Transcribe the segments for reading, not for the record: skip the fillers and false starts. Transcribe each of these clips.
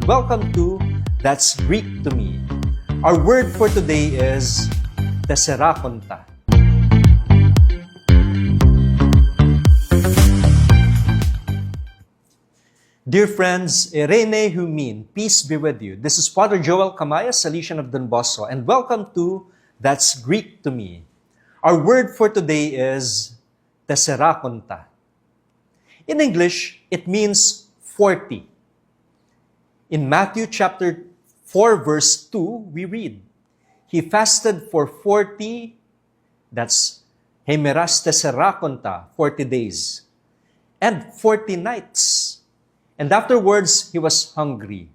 welcome to That's Greek to Me. Our word for today is Tesserakonta. Dear friends, Irene Humin, peace be with you. This is Father Joel Camaya, Salesian of Don Bosco, and welcome to That's Greek to Me. Our word for today is Tesserakonta. In English, it means 40. In Matthew chapter 4, verse 2, we read, He fasted for 40, that's Hemeras Tesserakonta, 40 days, and 40 nights. And afterwards, he was hungry.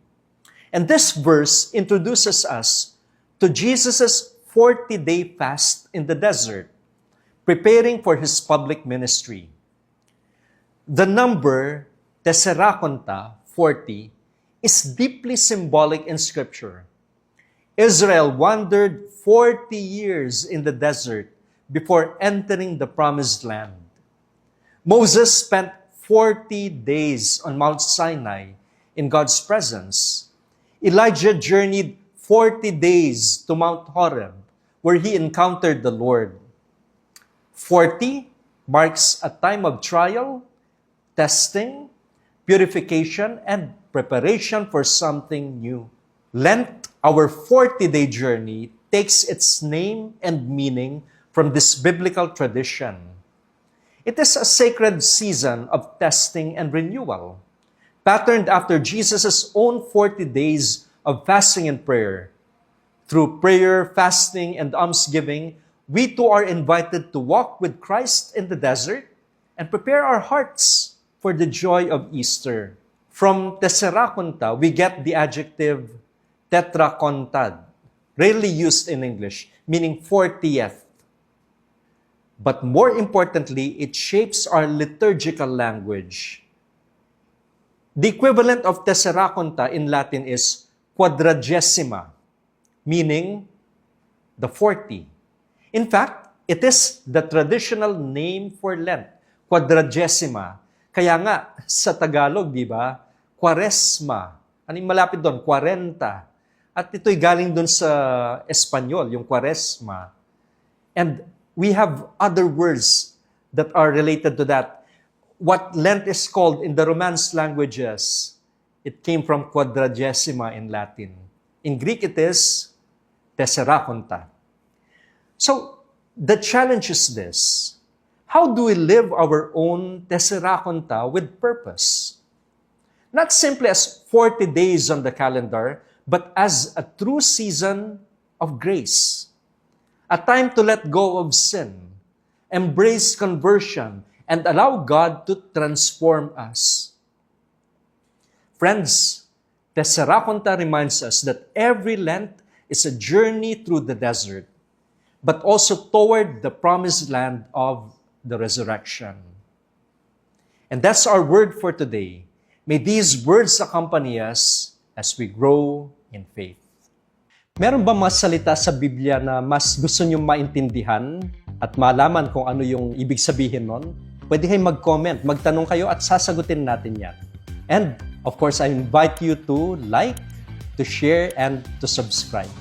And this verse introduces us to Jesus' 40-day fast in the desert, preparing for his public ministry. The number Tesserakonta, 40, is deeply symbolic in Scripture. Israel wandered 40 years in the desert before entering the Promised Land. Moses spent 40 days on Mount Sinai in God's presence. Elijah journeyed 40 days to Mount Horeb, where he encountered the Lord. 40 marks a time of trial, testing, purification, and preparation for something new. Lent, our 40-day journey, takes its name and meaning from this biblical tradition. It is a sacred season of testing and renewal, patterned after Jesus' own 40 days of fasting and prayer. Through prayer, fasting, and almsgiving, we too are invited to walk with Christ in the desert and prepare our hearts for the joy of Easter. From Tesserakonta, we get the adjective tetrakontad, rarely used in English, meaning 40th. But more importantly, it shapes our liturgical language. The equivalent of Tesserakonta in Latin is quadragesima, meaning the 40. In fact, it is the traditional name for Lent, quadragesima. Kaya nga, sa Tagalog, di ba, Quaresma. Anong malapit doon? 40. At ito'y galing doon sa Espanyol, yung Quaresma. And we have other words that are related to that. What Lent is called in the Romance languages, it came from quadragesima in Latin. In Greek, it is Tesserakonta. So, the challenge is this. How do we live our own Tesserakonta with purpose? Not simply as 40 days on the calendar, but as a true season of grace. A time to let go of sin, embrace conversion, and allow God to transform us. Friends, Tesserakonta reminds us that every Lent is a journey through the desert, but also toward the promised land of the resurrection. And that's our word for today. May these words accompany us as we grow in faith. Meron ba mga salita sa Biblia na mas gusto nyo maintindihan at malaman kung ano yung ibig sabihin nun? Pwede kayong mag-comment, magtanong kayo at sasagutin natin yan. And of course, I invite you to like, to share, and to subscribe.